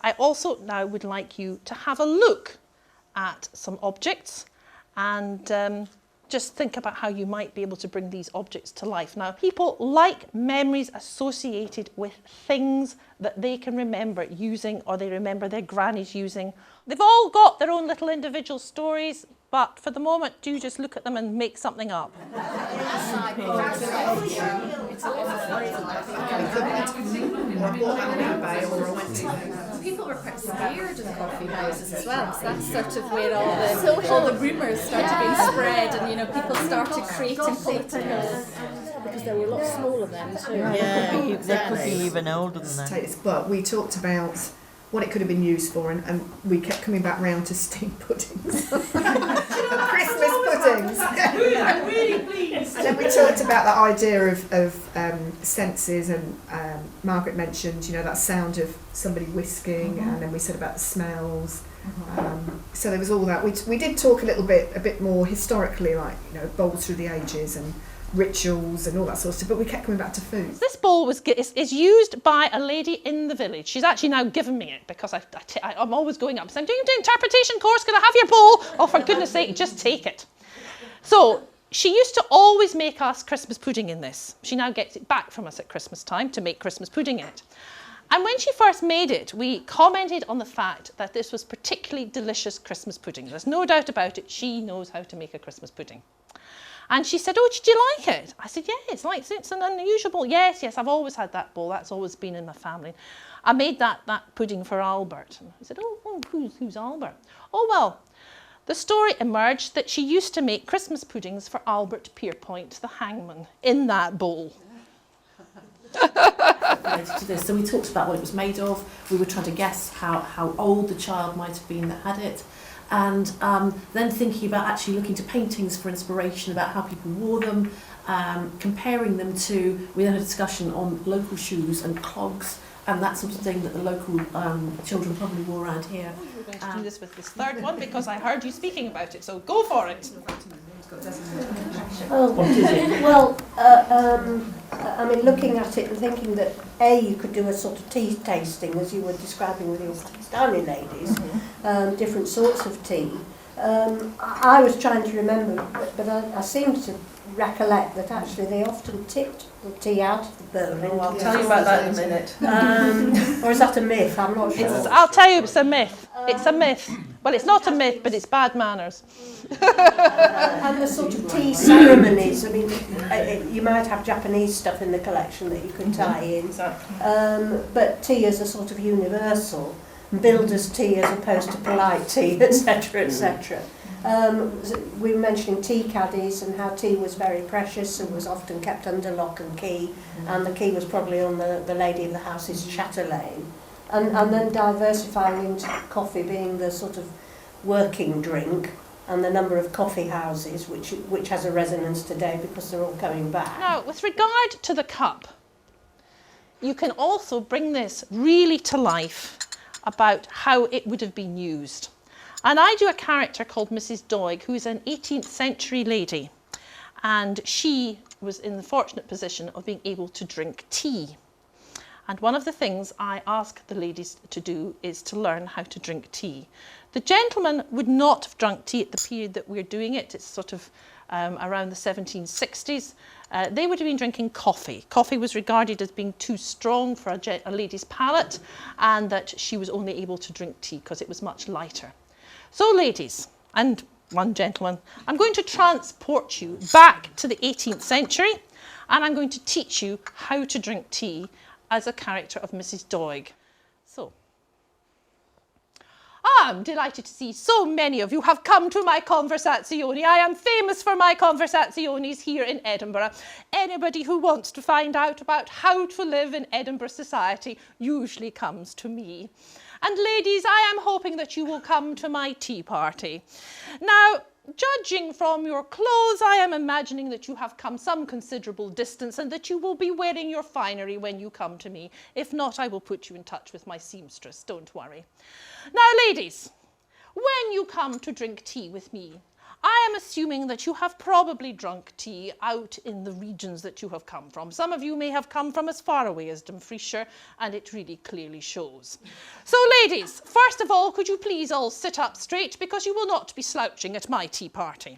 I also now would like you to have a look at some objects and just think about how you might be able to bring these objects to life. Now, people like memories associated with things that they can remember using or they remember their grannies using. They've all got their own little individual stories, but for the moment, do just look at them and make something up. People were quite scared in coffee houses as well, so that's sort of where all the rumours started being spread, and people started creating political. Because there were a lot smaller then too. Yeah, they could be even older than that. But we talked about what it could have been used for, and we kept coming back round to steamed puddings. Christmas puddings. I'm really pleased. And then we talked about that idea of senses, and Margaret mentioned, that sound of somebody whisking, and then we said about the smells. So there was all that. We did talk a bit more historically, like bowls through the ages and rituals and all that sort of stuff, but we kept coming back to food. This bowl is used by a lady in the village. She's actually now given me it because I'm always going up and saying, "I'm doing an interpretation course, can I have your bowl?" Oh, for goodness sake, just take it. So she used to always make us Christmas pudding in this. She now gets it back from us at Christmas time to make Christmas pudding in it. And when she first made it, we commented on the fact that this was particularly delicious Christmas pudding. There's no doubt about it, she knows how to make a Christmas pudding. And she said, "Oh, did you like it?" I said, "Yeah, it's an unusual bowl." Yes, I've always had that bowl. That's always been in my family. I made that pudding for Albert. And I said, oh, who's Albert? Oh, well, the story emerged that she used to make Christmas puddings for Albert Pierpoint, the hangman, in that bowl. To this. So we talked about what it was made of. We were trying to guess how old the child might have been that had it. And then thinking about actually looking to paintings for inspiration about how people wore them, comparing them to, we then had a discussion on local shoes and clogs and that sort of thing that the local children probably wore around here. We're going to do this with this third one because I heard you speaking about it, so go for it. I mean, looking at it and thinking that you could do a sort of tea tasting, as you were describing with your Pakistani ladies, different sorts of tea. I was trying to remember, but I seem to recollect that actually they often tipped the tea out of the bowl. Oh, I'll tell you about that in a minute. Or is that a myth? I'm not sure. I'll tell you, it's a myth. It's a myth. Well, it's not a myth, but it's bad manners. And the sort of tea ceremonies, I mean, you might have Japanese stuff in the collection that you could tie in. Exactly. But tea is a sort of universal. Builder's tea as opposed to polite tea, etc., etc. We were mentioning tea caddies and how tea was very precious and was often kept under lock and key, and the key was probably on the lady of the house's chatelaine. And then diversifying into coffee being the sort of working drink, and the number of coffee houses, which has a resonance today because they're all coming back. Now, with regard to the cup, you can also bring this really to life about how it would have been used. And I do a character called Mrs. Doig, who is an 18th century lady, and she was in the fortunate position of being able to drink tea. And one of the things I ask the ladies to do is to learn how to drink tea. The gentlemen would not have drunk tea at the period that we're doing it. It's sort of around the 1760s. They would have been drinking coffee. Coffee was regarded as being too strong for a lady's palate, and that she was only able to drink tea because it was much lighter. So ladies, and one gentleman, I'm going to transport you back to the 18th century, and I'm going to teach you how to drink tea as a character of Mrs. Doig. So, I'm delighted to see so many of you have come to my conversazioni. I am famous for my conversazionis here in Edinburgh. Anybody who wants to find out about how to live in Edinburgh society usually comes to me. And ladies, I am hoping that you will come to my tea party. Now, judging from your clothes, I am imagining that you have come some considerable distance and that you will be wearing your finery when you come to me. If not, I will put you in touch with my seamstress, don't worry. Now, ladies, when you come to drink tea with me, I am assuming that you have probably drunk tea out in the regions that you have come from. Some of you may have come from as far away as Dumfriesshire, and it really clearly shows. So ladies, first of all, could you please all sit up straight, because you will not be slouching at my tea party.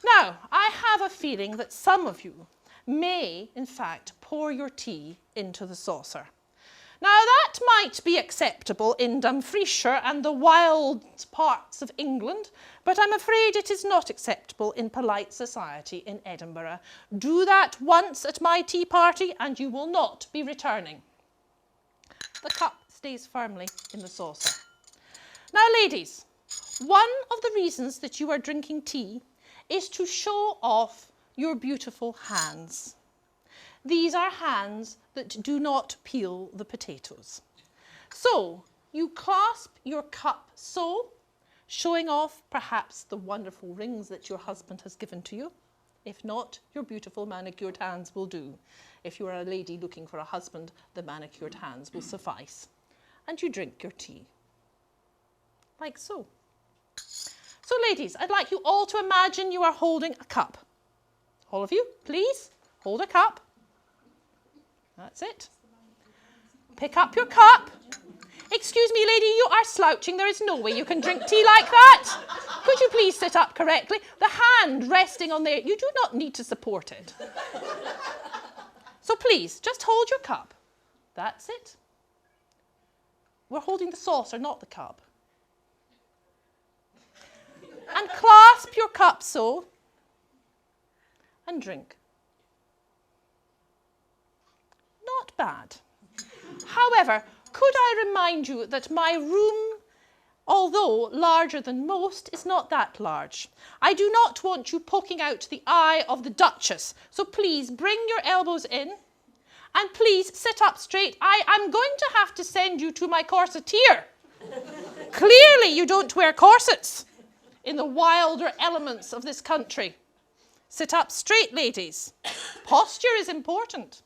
Now, I have a feeling that some of you may, in fact, pour your tea into the saucer. Now, that might be acceptable in Dumfriesshire and the wild parts of England, but I'm afraid it is not acceptable in polite society in Edinburgh. Do that once at my tea party and you will not be returning. The cup stays firmly in the saucer. Now, ladies, one of the reasons that you are drinking tea is to show off your beautiful hands. These are hands that do not peel the potatoes. So you clasp your cup so, showing off perhaps the wonderful rings that your husband has given to you. If not, your beautiful manicured hands will do. If you are a lady looking for a husband, the manicured hands will suffice. And you drink your tea. Like so. So ladies, I'd like you all to imagine you are holding a cup. All of you, please, hold a cup. That's it. Pick up your cup. Excuse me, lady, you are slouching. There is no way you can drink tea like that. Could you please sit up correctly? The hand resting on there, you do not need to support it. So please, just hold your cup. That's it. We're holding the saucer, not the cup. And clasp your cup so, and drink. Not bad. However, could I remind you that my room, although larger than most, is not that large. I do not want you poking out the eye of the Duchess, so please bring your elbows in and please sit up straight. I am going to have to send you to my corseteer. Clearly you don't wear corsets in the wilder elements of this country. Sit up straight, ladies. Posture is important.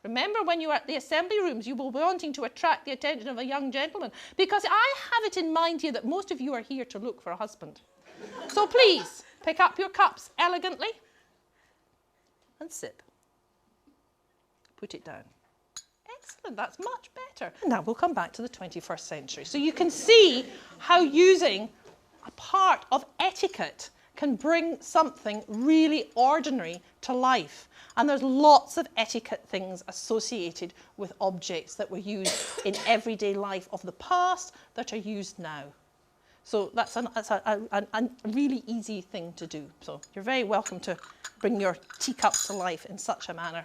Remember, when you are at the assembly rooms, you will be wanting to attract the attention of a young gentleman, because I have it in mind here that most of you are here to look for a husband. So please, pick up your cups elegantly and sip. Put it down. Excellent, that's much better. Now we'll come back to the 21st century. So you can see how using a part of etiquette can bring something really ordinary to life. And there's lots of etiquette things associated with objects that were used in everyday life of the past that are used now. So that's a really easy thing to do. So you're very welcome to bring your teacup to life in such a manner.